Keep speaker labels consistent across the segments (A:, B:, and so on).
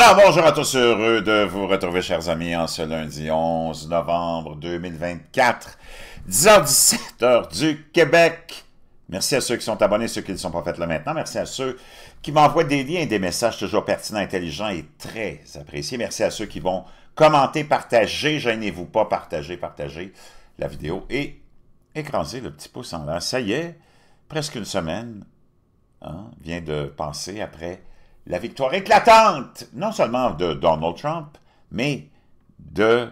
A: Alors, bonjour à tous, heureux de vous retrouver, chers amis, en ce lundi 11 novembre 2024, 10h17, heure du Québec. Merci à ceux qui sont abonnés, ceux qui ne le sont pas fait là maintenant. Merci à ceux qui m'envoient des liens et des messages toujours pertinents, intelligents et très appréciés. Merci à ceux qui vont commenter, partager, gênez-vous pas, partagez la vidéo et écrasez le petit pouce en l'air. Ça y est, presque une semaine vient de passer après la victoire éclatante, non seulement de Donald Trump, mais de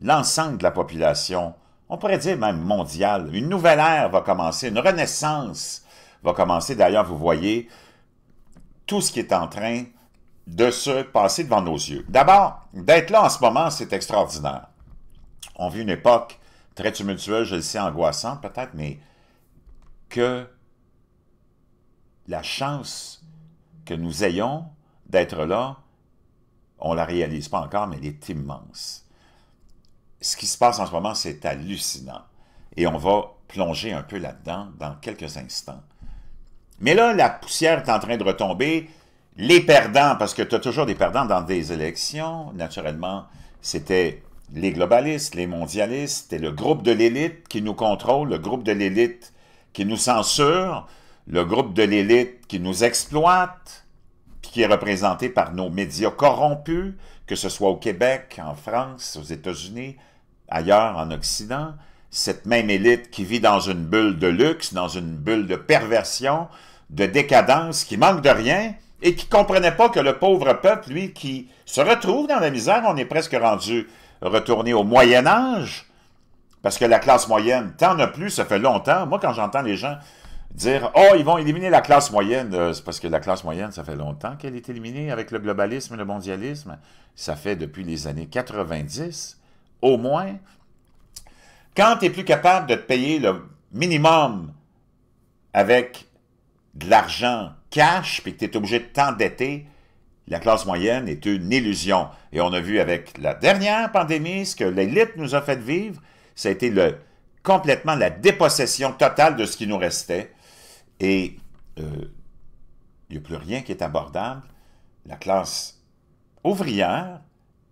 A: l'ensemble de la population, on pourrait dire même mondiale. Une nouvelle ère va commencer, une renaissance va commencer. D'ailleurs, vous voyez tout ce qui est en train de se passer devant nos yeux. D'abord, d'être là en ce moment, c'est extraordinaire. On vit une époque très tumultueuse, je le sais, angoissante peut-être, mais que la chance que nous ayons d'être là, on ne la réalise pas encore, mais elle est immense. Ce qui se passe en ce moment, c'est hallucinant. Et on va plonger un peu là-dedans dans quelques instants. Mais là, la poussière est en train de retomber. Les perdants, parce que tu as toujours des perdants dans des élections, naturellement, c'était les globalistes, les mondialistes, c'était le groupe de l'élite qui nous contrôle, le groupe de l'élite qui nous censure, le groupe de l'élite qui nous exploite, puis qui est représenté par nos médias corrompus, que ce soit au Québec, en France, aux États-Unis, ailleurs en Occident, cette même élite qui vit dans une bulle de luxe, dans une bulle de perversion, de décadence, qui manque de rien, et qui ne comprenait pas que le pauvre peuple, lui, qui se retrouve dans la misère, on est presque retourné au Moyen-Âge, parce que la classe moyenne, t'en as plus, ça fait longtemps. Moi, quand j'entends les gens dire « Oh, ils vont éliminer la classe moyenne », c'est parce que la classe moyenne, ça fait longtemps qu'elle est éliminée avec le globalisme et le mondialisme. Ça fait depuis les années 90, au moins. Quand tu n'es plus capable de te payer le minimum avec de l'argent cash, puis que tu es obligé de t'endetter, la classe moyenne est une illusion. Et on a vu avec la dernière pandémie, ce que l'élite nous a fait vivre, ça a été complètement la dépossession totale de ce qui nous restait. Et il n'y a plus rien qui est abordable. La classe ouvrière,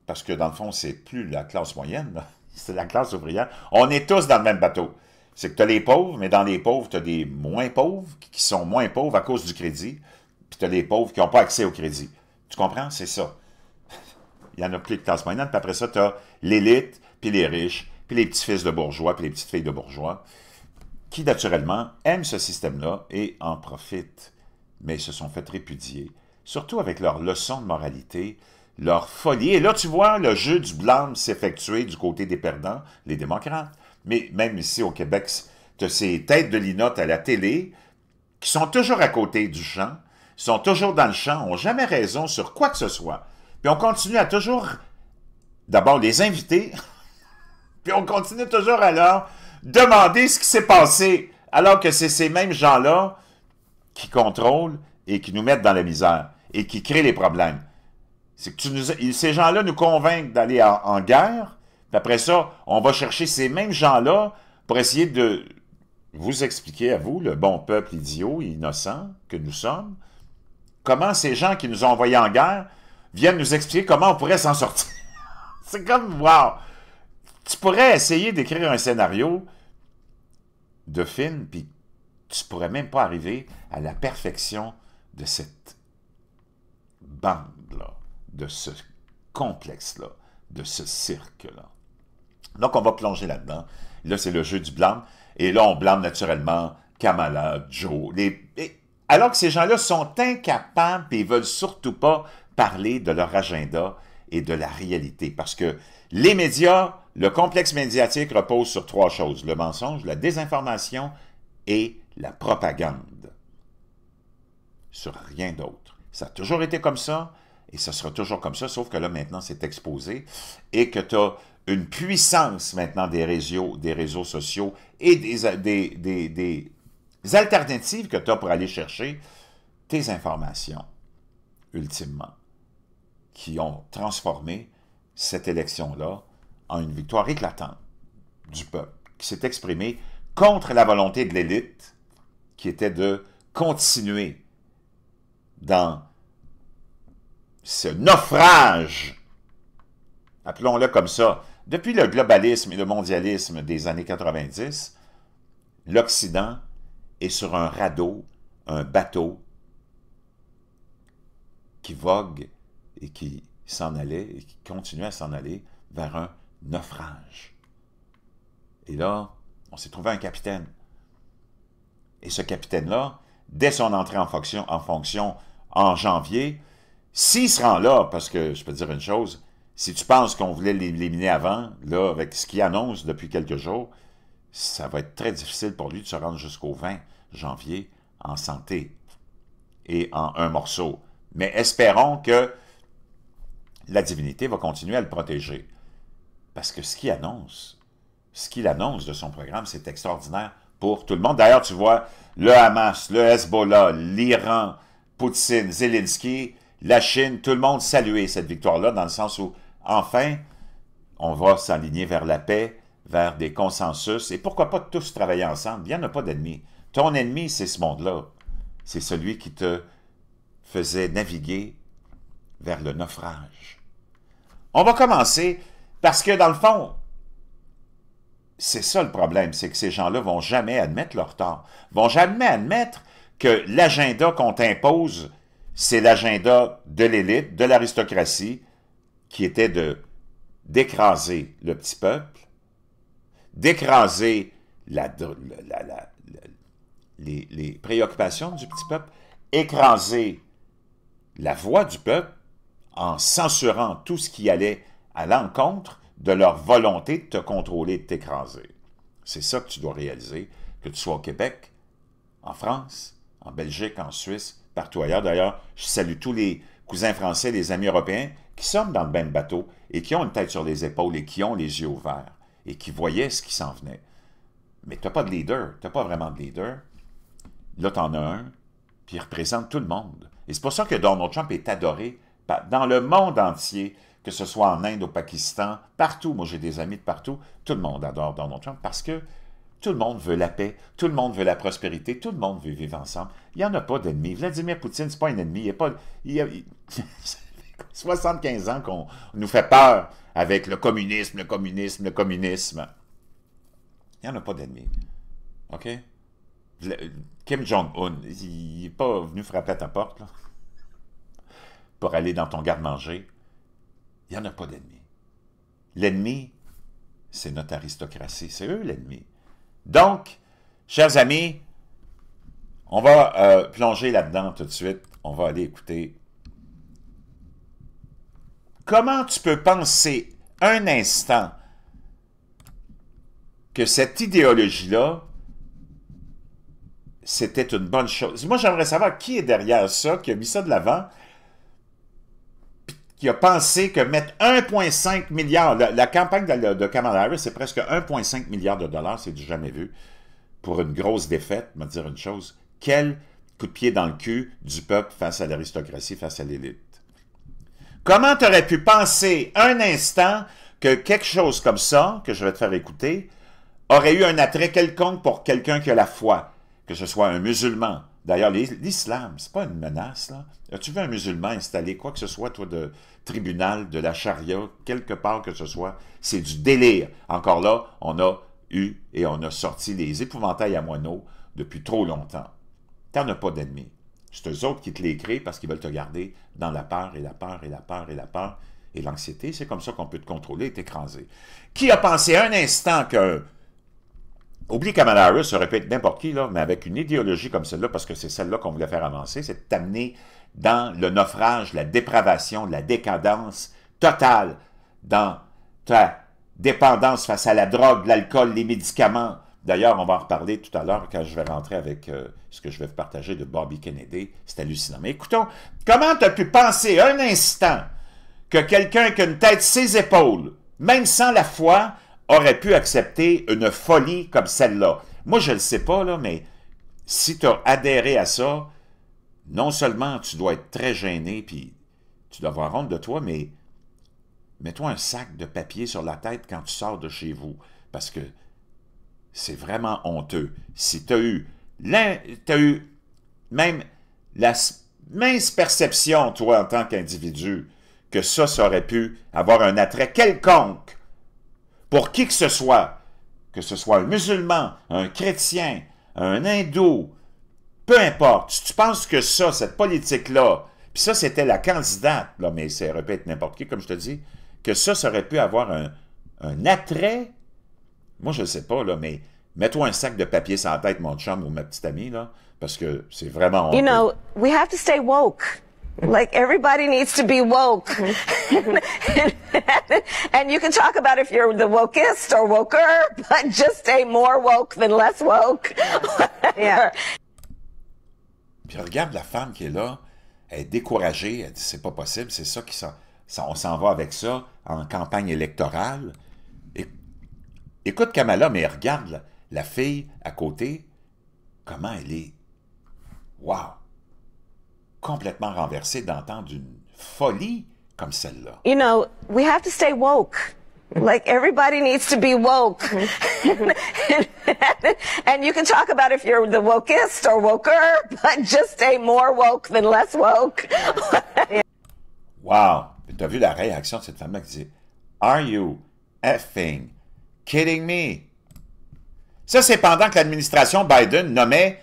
A: parce que dans le fond, c'est plus la classe moyenne, c'est la classe ouvrière. On est tous dans le même bateau. C'est que tu as les pauvres, mais dans les pauvres, tu as des moins pauvres, qui sont moins pauvres à cause du crédit, puis tu as les pauvres qui n'ont pas accès au crédit. Tu comprends? C'est ça. Il n'y en a plus de classe moyenne, puis après ça, tu as l'élite, puis les riches, puis les petits-fils de bourgeois, puis les petites-filles de bourgeois, qui, naturellement, aiment ce système-là et en profitent, mais ils se sont fait répudier, surtout avec leurs leçons de moralité, leur folie. Et là, tu vois le jeu du blâme s'effectuer du côté des perdants, les démocrates. Mais même ici, au Québec, tu as ces têtes de linotte à la télé qui sont toujours à côté du champ, sont toujours dans le champ, n'ont jamais raison sur quoi que ce soit. Puis on continue à toujours, d'abord, les inviter, puis on continue toujours à leur demander ce qui s'est passé, alors que c'est ces mêmes gens-là qui contrôlent et qui nous mettent dans la misère et qui créent les problèmes. C'est que ces gens-là nous convainquent d'aller en guerre, puis après ça, on va chercher ces mêmes gens-là pour essayer de vous expliquer à vous, le bon peuple idiot et innocent que nous sommes, comment ces gens qui nous ont envoyés en guerre viennent nous expliquer comment on pourrait s'en sortir. C'est comme, wow! Tu pourrais essayer d'écrire un scénario de film, puis tu pourrais même pas arriver à la perfection de cette bande-là, de ce complexe-là, de ce cirque-là. Donc, on va plonger là-dedans. Là, c'est le jeu du blâme. Et là, on blâme naturellement Kamala, Joe. Alors que ces gens-là sont incapables et ils ne veulent surtout pas parler de leur agenda et de la réalité. Parce que les médias, le complexe médiatique repose sur trois choses. Le mensonge, la désinformation et la propagande. Sur rien d'autre. Ça a toujours été comme ça et ça sera toujours comme ça, sauf que là, maintenant, c'est exposé et que tu as une puissance maintenant des réseaux sociaux et des alternatives que tu as pour aller chercher tes informations, ultimement, qui ont transformé cette élection-là en une victoire éclatante du peuple, qui s'est exprimée contre la volonté de l'élite, qui était de continuer dans ce naufrage, appelons-le comme ça, depuis le globalisme et le mondialisme des années 90, l'Occident est sur un radeau, un bateau qui vogue et qui s'en allait et qui continue à s'en aller vers un naufrage. Et là, on s'est trouvé un capitaine. Et ce capitaine-là, dès son entrée en fonction en janvier, s'il se rend là, parce que je peux te dire une chose, si tu penses qu'on voulait l'éliminer avant, là, avec ce qu'il annonce depuis quelques jours, ça va être très difficile pour lui de se rendre jusqu'au 20 janvier en santé et en un morceau. Mais espérons que la divinité va continuer à le protéger. Parce que ce qu'il annonce de son programme, c'est extraordinaire pour tout le monde. D'ailleurs, tu vois, le Hamas, le Hezbollah, l'Iran, Poutine, Zelensky, la Chine, tout le monde saluait cette victoire-là, dans le sens où, enfin, on va s'aligner vers la paix, vers des consensus, et pourquoi pas tous travailler ensemble? Il n'y en a pas d'ennemi. Ton ennemi, c'est ce monde-là. C'est celui qui te faisait naviguer vers le naufrage. On va commencer parce que, dans le fond, c'est ça le problème, c'est que ces gens-là vont jamais admettre leur tort, vont jamais admettre que l'agenda qu'on t'impose, c'est l'agenda de l'élite, de l'aristocratie, qui était d'écraser le petit peuple, d'écraser les préoccupations du petit peuple, écraser la voix du peuple en censurant tout ce qui allait à l'encontre de leur volonté de te contrôler, de t'écraser. C'est ça que tu dois réaliser, que tu sois au Québec, en France, en Belgique, en Suisse, partout ailleurs. D'ailleurs, je salue tous les cousins français, les amis européens qui sont dans le même bateau et qui ont une tête sur les épaules et qui ont les yeux ouverts et qui voyaient ce qui s'en venait. Mais tu n'as pas de leader, tu n'as pas vraiment de leader. Là, tu en as un, puis il représente tout le monde. Et c'est pour ça que Donald Trump est adoré dans le monde entier, que ce soit en Inde, au Pakistan, partout. Moi, j'ai des amis de partout. Tout le monde adore Donald Trump parce que tout le monde veut la paix, tout le monde veut la prospérité, tout le monde veut vivre ensemble. Il n'y en a pas d'ennemi. Vladimir Poutine, ce n'est pas un ennemi. Ça fait 75 ans qu'on nous fait peur avec le communisme, le communisme, le communisme. Il n'y en a pas d'ennemi. OK? Kim Jong-un, il n'est pas venu frapper à ta porte, là, pour aller dans ton garde-manger. Il n'y en a pas d'ennemi. L'ennemi, c'est notre aristocratie. C'est eux l'ennemi. Donc, chers amis, on va plonger là-dedans tout de suite. On va aller écouter. Comment tu peux penser un instant que cette idéologie-là, c'était une bonne chose? Moi, j'aimerais savoir qui est derrière ça, qui a mis ça de l'avant, qui a pensé que mettre 1,5 milliard, la campagne de Kamala Harris, c'est presque 1,5 milliard de dollars, c'est du jamais vu, pour une grosse défaite, me dire une chose, quel coup de pied dans le cul du peuple face à l'aristocratie, face à l'élite. Comment tu aurais pu penser un instant que quelque chose comme ça, que je vais te faire écouter, aurait eu un attrait quelconque pour quelqu'un qui a la foi, que ce soit un musulman? D'ailleurs, l'islam, c'est pas une menace, là. As-tu vu un musulman installer quoi que ce soit, toi, de tribunal, de la charia, quelque part que ce soit? C'est du délire. Encore là, on a eu et on a sorti les épouvantails à moineaux depuis trop longtemps. T'en as pas d'ennemis. C'est eux autres qui te les créent parce qu'ils veulent te garder dans la peur et la peur et la peur et la peur et l'anxiété. C'est comme ça qu'on peut te contrôler et t'écraser. Qui a pensé un instant que... Oublie Kamala Harris, ça aurait pu être n'importe qui, là, mais avec une idéologie comme celle-là, parce que c'est celle-là qu'on voulait faire avancer, c'est de t'amener dans le naufrage, la dépravation, la décadence totale, dans ta dépendance face à la drogue, l'alcool, les médicaments. D'ailleurs, on va en reparler tout à l'heure quand je vais rentrer avec ce que je vais vous partager de Bobby Kennedy. C'est hallucinant. Mais écoutons, comment tu as pu penser un instant que quelqu'un qui a une tête ses épaules, même sans la foi, aurait pu accepter une folie comme celle-là? Moi, je ne le sais pas, là, mais si tu as adhéré à ça, non seulement tu dois être très gêné, puis tu dois avoir honte de toi, mais mets-toi un sac de papier sur la tête quand tu sors de chez vous, parce que c'est vraiment honteux. Si tu as eu même mince perception, toi, en tant qu'individu, que ça aurait pu avoir un attrait quelconque pour qui que ce soit un musulman, un chrétien, un hindou, peu importe. Si tu penses que ça, cette politique-là, puis ça, c'était la candidate, là, mais ça aurait pu être n'importe qui, comme je te dis, que ça aurait pu avoir un attrait, moi, je ne sais pas, là, mais mets-toi un sac de papier sur la tête, mon chum ou ma petite amie, là, parce que c'est vraiment honteux.
B: You know, we have to stay woke. Like, everybody needs to be woke. And you can talk about if you're the wokest or woker, but just stay more woke than less woke. Yeah.
A: Puis regarde la femme qui est là, elle est découragée, elle dit c'est pas possible, c'est ça on s'en va avec ça en campagne électorale. Écoute Kamala, mais regarde la fille à côté, comment elle est. Wow! Complètement renversée d'entendre une folie comme celle-là.
B: You know, we have to stay woke. Like, everybody needs to be woke. And you can talk about if you're the wokest or woker, but just stay more woke than less woke.
A: Wow! Tu as vu la réaction de cette femme-là qui dit « Are you effing kidding me? » Ça, c'est pendant que l'administration Biden nommait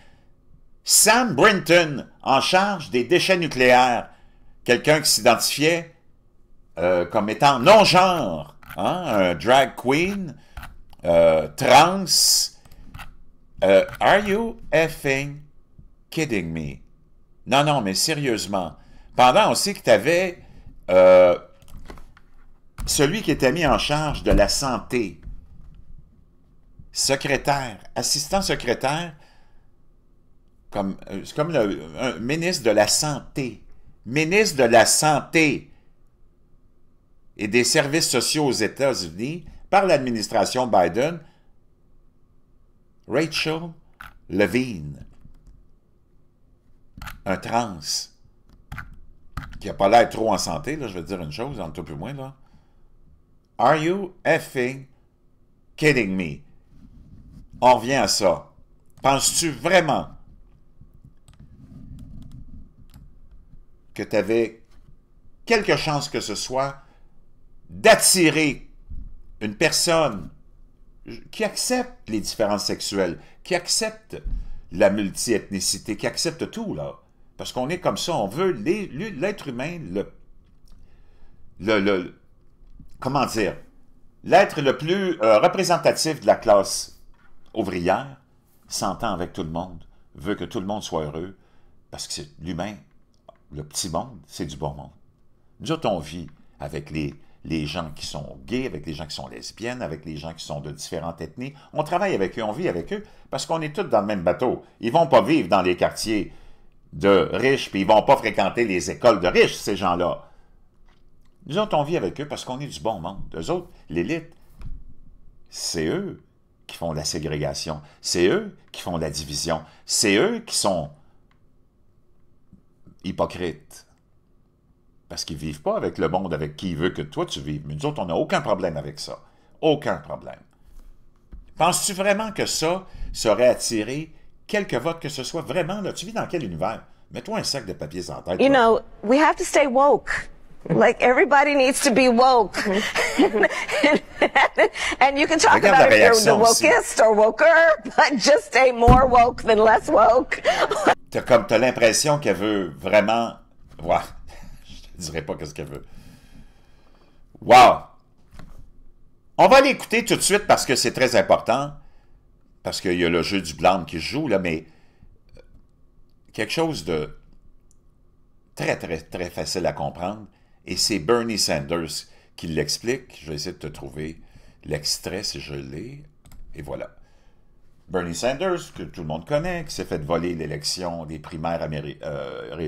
A: Sam Brinton en charge des déchets nucléaires, quelqu'un qui s'identifiait comme étant non-genre, hein, un drag queen, trans. Are you effing kidding me? Non, non, mais sérieusement. Pendant aussi que tu avais celui qui était mis en charge de la santé, secrétaire, assistant secrétaire, c'est comme un ministre de la Santé. Ministre de la Santé et des services sociaux aux États-Unis par l'administration Biden, Rachel Levine, un trans, qui n'a pas l'air trop en santé, là, je vais te dire une chose, entre toi et moi, là. Are you effing kidding me? On revient à ça. Penses-tu vraiment que tu avais quelque chance que ce soit d'attirer une personne qui accepte les différences sexuelles, qui accepte la multiethnicité, qui accepte tout, là? Parce qu'on est comme ça, on veut l'être humain, comment dire, l'être le plus représentatif de la classe ouvrière, s'entend avec tout le monde, veut que tout le monde soit heureux, parce que c'est l'humain, le petit monde, c'est du bon monde. Nous autres, on vit avec les gens qui sont gays, avec les gens qui sont lesbiennes, avec les gens qui sont de différentes ethnies. On travaille avec eux, on vit avec eux, parce qu'on est tous dans le même bateau. Ils ne vont pas vivre dans les quartiers de riches, puis ils ne vont pas fréquenter les écoles de riches, ces gens-là. Nous autres, on vit avec eux parce qu'on est du bon monde. Eux autres, l'élite, c'est eux qui font la ségrégation. C'est eux qui font la division. C'est eux qui sont hypocrites. Parce qu'ils ne vivent pas avec le monde avec qui il veut que toi tu vives. Mais nous autres, on n'a aucun problème avec ça. Aucun problème. Penses-tu vraiment que ça aurait attiré quelques votes que ce soit? Vraiment, là, tu vis dans quel univers? Mets-toi un sac de papier sans tête.
B: You know, we have to stay woke. Like, everybody needs to be woke. And you can talk about if you're the wokest or woker, but just stay more woke than less woke.
A: T'as l'impression qu'elle veut vraiment... Ouais, je te dirai pas qu'est-ce qu'elle veut. Wow! On va l'écouter tout de suite parce que c'est très important, parce qu'il y a le jeu du blâme qui se joue, là, mais quelque chose de très, très, très facile à comprendre, et c'est Bernie Sanders qui l'explique. Je vais essayer de te trouver l'extrait si je l'ai, et voilà. Bernie Sanders, que tout le monde connaît, qui s'est fait voler l'élection des primaires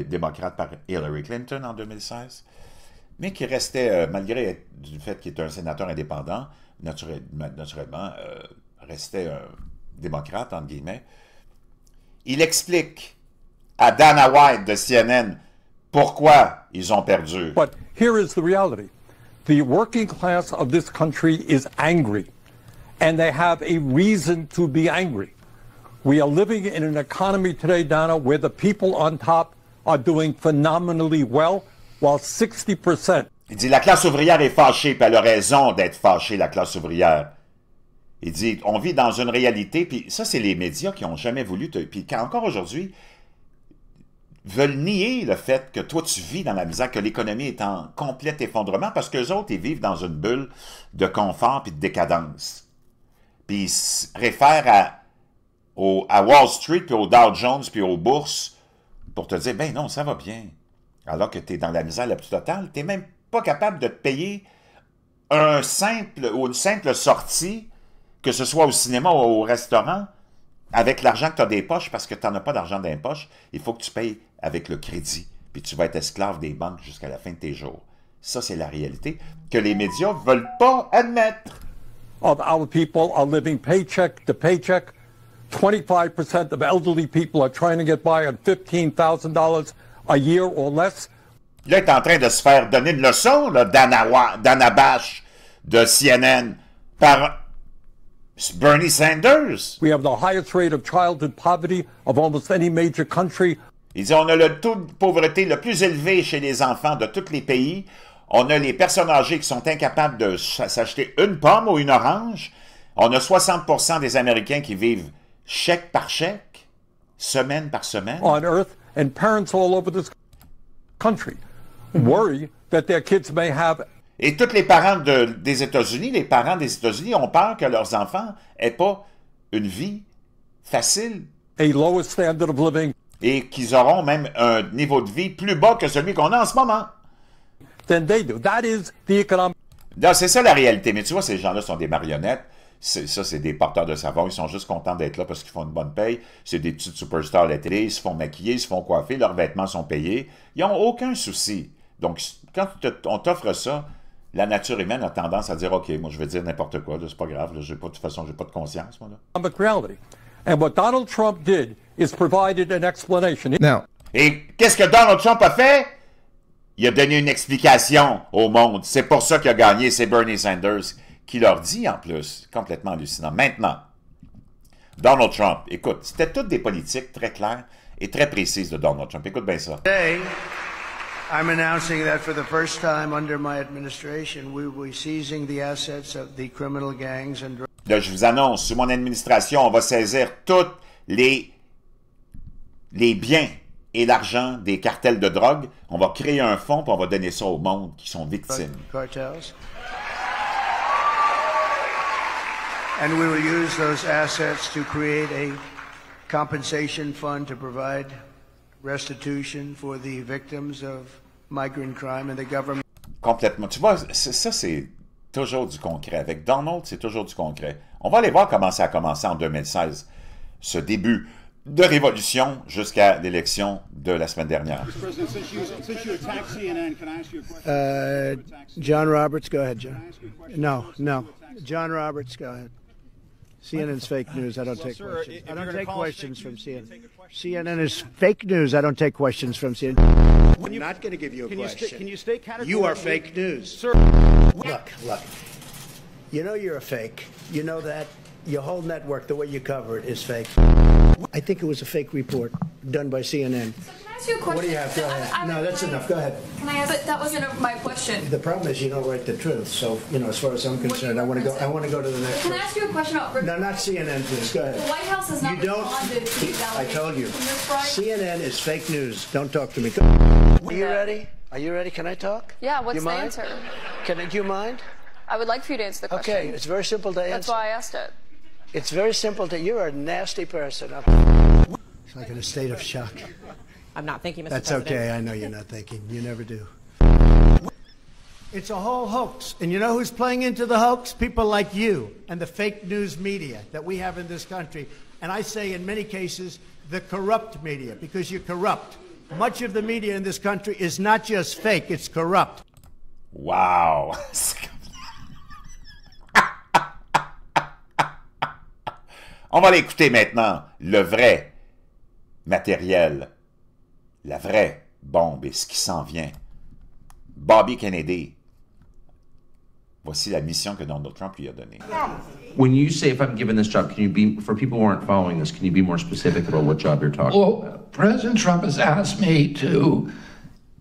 A: démocrates par Hillary Clinton en 2016, mais qui restait, malgré le fait qu'il était un sénateur indépendant, naturellement, restait un démocrate, entre guillemets. Il explique à Dana White de CNN pourquoi ils ont perdu.
C: But here is the reality. The working class of this country is angry. And they have a reason to be angry. We are living in an economy today, Donna, where the people on top are doing phenomenally well, while 60%.
A: Il dit, la classe ouvrière est fâchée, puis elle a raison d'être fâchée, la classe ouvrière. Il dit, on vit dans une réalité, puis ça, c'est les médias qui n'ont jamais voulu, puis encore aujourd'hui, veulent nier le fait que toi, tu vis dans la misère, que l'économie est en complet effondrement, parce qu'eux autres, ils vivent dans une bulle de confort puis de décadence. Puis ils se réfèrent à Wall Street, puis au Dow Jones, puis aux bourses, pour te dire, ben non, ça va bien. Alors que tu es dans la misère la plus totale, tu n'es même pas capable de te payer une simple sortie, que ce soit au cinéma ou au restaurant, avec l'argent que tu as des poches, parce que tu n'en as pas d'argent dans les poches, il faut que tu payes avec le crédit, puis tu vas être esclave des banques jusqu'à la fin de tes jours. Ça, c'est la réalité que les médias ne veulent pas admettre.
C: Of our people are living paycheck to paycheck. 25% of elderly people are trying to get by on $15,000 a year or less.
A: Là, il est en train de se faire donner une leçon, là, Dana Bash de CNN par Bernie Sanders.
C: We have the highest rate of childhood poverty of almost any major country.
A: Il dit, on a le taux de pauvreté le plus élevé chez les enfants de tous les pays. On a les personnes âgées qui sont incapables de s'acheter une pomme ou une orange. On a 60% des Américains qui vivent chèque par chèque, semaine par semaine.
C: On Earth, and parents all over this country worry that their kids may have.
A: Et tous les parents des États-Unis, ont peur que leurs enfants aient pas une vie facile.
C: A lower standard of living.
A: Et qu'ils auront même un niveau de vie plus bas que celui qu'on a en ce moment.
C: Than they do. That is the economic.
A: C'est ça la réalité. Mais tu vois, ces gens-là sont des marionnettes. Ça, c'est des porteurs de savon. Ils sont juste contents d'être là parce qu'ils font une bonne paye. C'est des petites superstars à la télé. Ils se font maquiller, ils se font coiffer. Leurs vêtements sont payés. Ils n'ont aucun souci. Donc, quand on t'offre ça, la nature humaine a tendance à dire, OK, moi, je vais dire n'importe quoi. C'est pas grave. Là, de toute façon, j'ai pas de conscience, moi. Là.
C: Reality. And what Donald Trump did is provided an explanation.
D: Now,
A: et qu'est-ce que Donald Trump a fait? Il a donné une explication au monde. C'est pour ça qu'il a gagné. C'est Bernie Sanders qui leur dit, en plus, complètement hallucinant. Maintenant, Donald Trump, écoute, c'était toutes des politiques très claires et très précises de Donald Trump. Écoute bien ça.
E: Today, I'm announcing that for the first time under my administration, we will be seizing the assets of the criminal gangs and...
A: Là, je vous annonce, sous mon administration, on va saisir tous les biens et l'argent des cartels de drogue. On va créer un fonds et on va donner ça au monde qui sont victimes.
E: Cartels. And we will use those assets to create a compensation fund to provide restitution for the victims of migrant crime and the government.
A: Complètement. Tu vois, ça c'est toujours du concret. Avec Donald, c'est toujours du concret. On va aller voir comment ça a commencé en 2016, ce début de révolution jusqu'à l'élection de la semaine dernière.
E: John Roberts, go ahead, John. No. John Roberts, go ahead. CNN's fake news. I don't take questions. I don't take questions from CNN. CNN is fake news. I don't take questions from CNN. I'm not going to give you a question.
F: Can you stay categorically?
E: You are fake news.
F: Sir.
E: Look. You know you're a fake. You know that. Your whole network, the way you cover it, is fake. I think it was a fake report done by CNN.
G: Can I ask you a question?
E: What do you have? Go ahead. No, that's enough. Go ahead.
G: Can I ask? But that wasn't my question.
E: The problem is you don't write the truth. So, as far as I'm concerned, I want to go to the next
G: Can I ask you a question about...
E: No, not CNN, please. Go ahead.
G: The White House has not responded to these
E: I told you.
G: allegations.
E: CNN is fake news. Don't talk to me. Are you ready? Are you ready? Can I talk?
H: Yeah, what's
E: you
H: the
E: mind?
H: answer?
E: Do you mind?
H: I would like for you to answer the question.
E: Okay, it's very simple to answer.
H: That's why I asked it.
E: It's very simple to... You're a nasty person. It's like in a state of shock.
I: I'm not thinking, Mr.
E: That's
I: President.
E: okay. I know you're not thinking. You never do. It's a whole hoax. And you know who's playing into the hoax? People like you and the fake news media that we have in this country. And I say in many cases, the corrupt media, because you're corrupt. Much of the media in this country is not just fake, it's corrupt.
A: Wow! On va l'écouter maintenant, le vrai matériel, la vraie bombe et ce qui s'en vient. Bobby Kennedy. Voici la mission que Donald Trump lui a donnée.
J: When you say if I'm given this job, can you be, for people who aren't following this, can you be more specific about what job you're talking about?
D: President Trump has asked me to,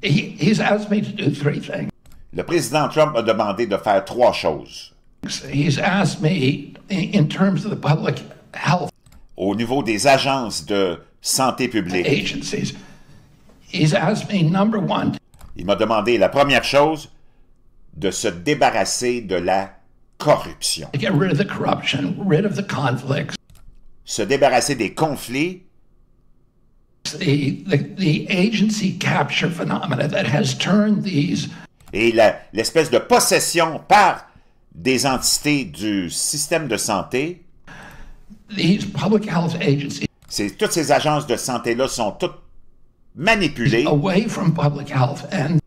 D: he's asked me to do three things.
A: Le président Trump a demandé de faire trois choses.
D: He's asked me, in terms of the public health
A: Au niveau des agences de santé publique,
D: agencies, he's asked me, number one,
A: il m'a demandé la première chose, de se débarrasser de la corruption.
D: to get rid of the corruption, rid of the conflicts,
A: Se débarrasser des conflits,
D: the agency capture phenomena that has turned these
A: et l'espèce de possession par des entités du système de santé.
D: public health agencies
A: Toutes ces agences de santé-là sont toutes manipulées,
D: away from public health, and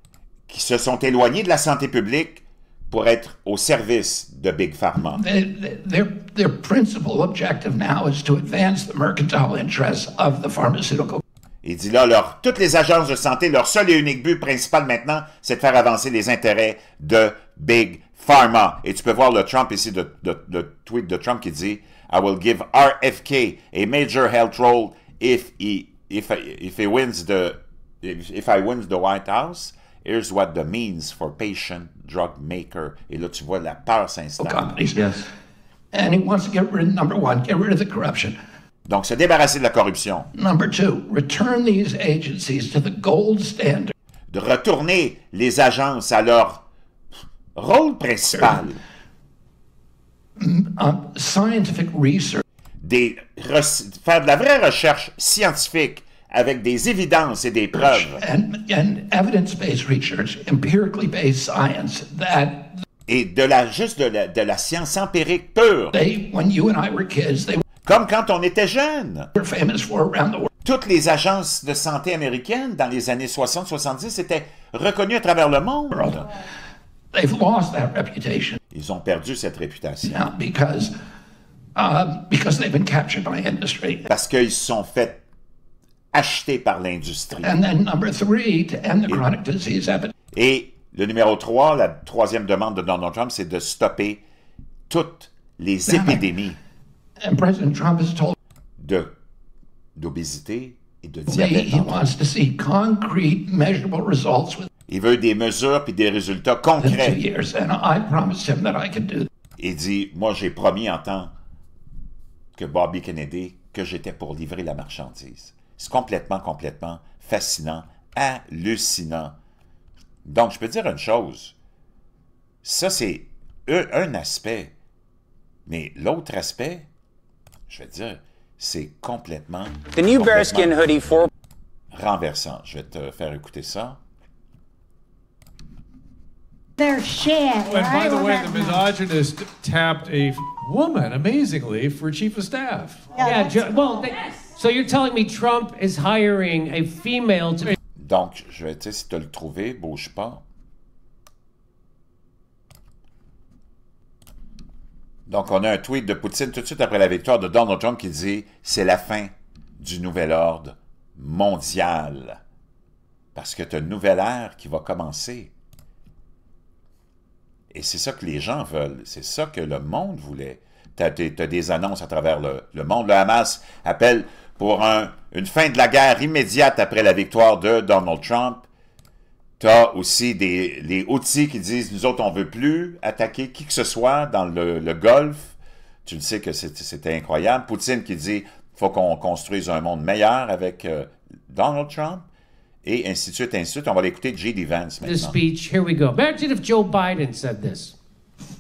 A: qui se sont éloignées de la santé publique pour être au service de Big Pharma.
D: their principal objective now is to advance the mercantile interests of the pharmaceutical.
A: Il dit là, toutes les agences de santé, leur seul et unique but principal maintenant, c'est de faire avancer les intérêts de Big Pharma. Et tu peux voir le Trump ici, le tweet de Trump qui dit « I will give RFK a major health role if I wins the White House. Here's what that means for patient, drug maker. » Et là, tu vois la peur s'installe.
D: Companies. Yes. And he wants to get rid, number one, get rid of the corruption.
A: Donc, se débarrasser de la corruption.
D: Number two, return these agencies to the gold standard.
A: De retourner les agences à leur rôle principal.
D: Scientific research.
A: Faire de la vraie recherche scientifique avec des évidences et des preuves.
D: And evidence-based research, empirically based science that
A: Et de la science empirique pure.
D: when you and I were kids, they
A: Comme quand on était jeune.
D: were famous for around the world.
A: Toutes les agences de santé américaines dans les années 60-70 étaient reconnues à travers le monde.
D: They've lost that reputation
A: Ils ont perdu cette réputation.
D: now because they've been captured by industry.
A: Parce qu'ils se sont fait acheter par l'industrie.
D: And then number three, to end the chronic disease epidemic.
A: Et le numéro 3, la troisième demande de Donald Trump, c'est de stopper toutes les épidémies
D: And President Trump has told
A: d'obésité et de
D: me
A: diabète.
D: he wants to see concrete, measurable results
A: Il veut des mesures puis des résultats
D: within 2
A: concrets.
D: years, and I promised him that I could do that.
A: Il dit, moi j'ai promis en tant que Bobby Kennedy que j'étais pour livrer la marchandise. C'est complètement fascinant, hallucinant. Donc, je peux dire une chose. Ça, c'est un aspect. Mais l'autre aspect, je vais te dire, c'est complètement renversant. Je vais te faire écouter ça.
F: They're shit.
I: And by the way, the misogynist tapped a woman, amazingly, for chief of staff.
F: Yeah,
J: So you're telling me Trump is hiring a female to...
A: Donc, je vais, tu sais, si tu as le trouvé, bouge pas. Donc, on a un tweet de Poutine tout de suite après la victoire de Donald Trump qui dit « C'est la fin du nouvel ordre mondial. » Parce que tu as une nouvelle ère qui va commencer. Et c'est ça que les gens veulent. C'est ça que le monde voulait. Tu as des annonces à travers le monde. Le Hamas appelle pour une fin de la guerre immédiate après la victoire de Donald Trump. Tu as aussi les Houthis qui disent « Nous autres, on ne veut plus attaquer qui que ce soit dans le Golfe. » Tu le sais que c'était incroyable. Poutine qui dit « Il faut qu'on construise un monde meilleur avec Donald Trump. » Et ainsi de suite, ainsi de suite. On va l'écouter J.D. Vance maintenant.
J: This speech, here we go. Imagine if Joe Biden said this.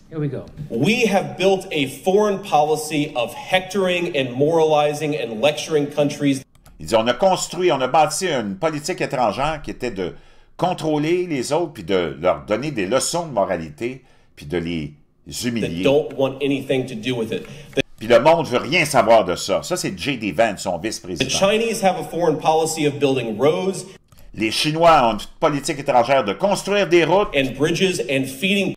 J: Here we go.
K: We have built a foreign policy of hectoring and moralizing and lecturing countries.
A: Il dit, on a bâti une politique étrangère qui était de contrôler les autres, puis de leur donner des leçons de moralité, puis de les humilier.
K: That don't want anything to do with it.
A: Puis le monde veut rien savoir de ça. Ça, c'est J.D. Vance, son
K: The
A: vice-président.
K: Chinese have a foreign policy of building roads
A: Les Chinois ont une politique étrangère de construire des routes
K: and bridges and feeding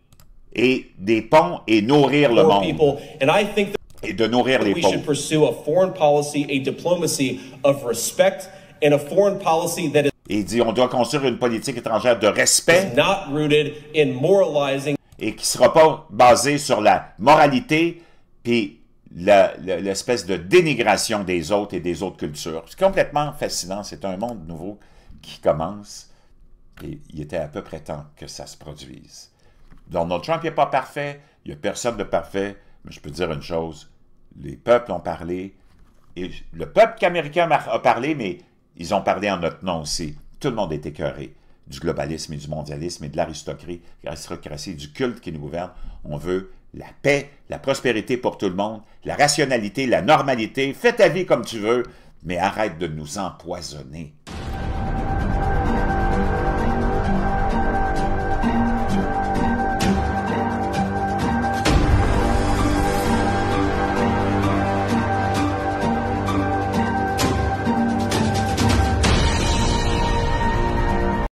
A: et des ponts et nourrir le
K: poor
A: monde.
K: people. And I think
A: Et de nourrir
K: that
A: les
K: we should
A: pauvres.
K: pursue a foreign policy, a diplomacy of respect, and a foreign policy that is
A: Et il dit, on doit construire une politique étrangère de respect
K: not rooted in moralizing
A: et qui ne sera pas basée sur la moralité puis l'espèce de dénigration des autres et des autres cultures. C'est complètement fascinant. C'est un monde nouveau qui commence. Et il était à peu près temps que ça se produise. Donald Trump n'est pas parfait. Il n'y a personne de parfait. Mais je peux dire une chose. Les peuples ont parlé. Et le peuple américain a parlé, mais ils ont parlé en notre nom aussi. Tout le monde est écœuré du globalisme et du mondialisme et de l'aristocratie, du culte qui nous gouverne. On veut la paix, la prospérité pour tout le monde, la rationalité, la normalité. Fais ta vie comme tu veux, mais arrête de nous empoisonner.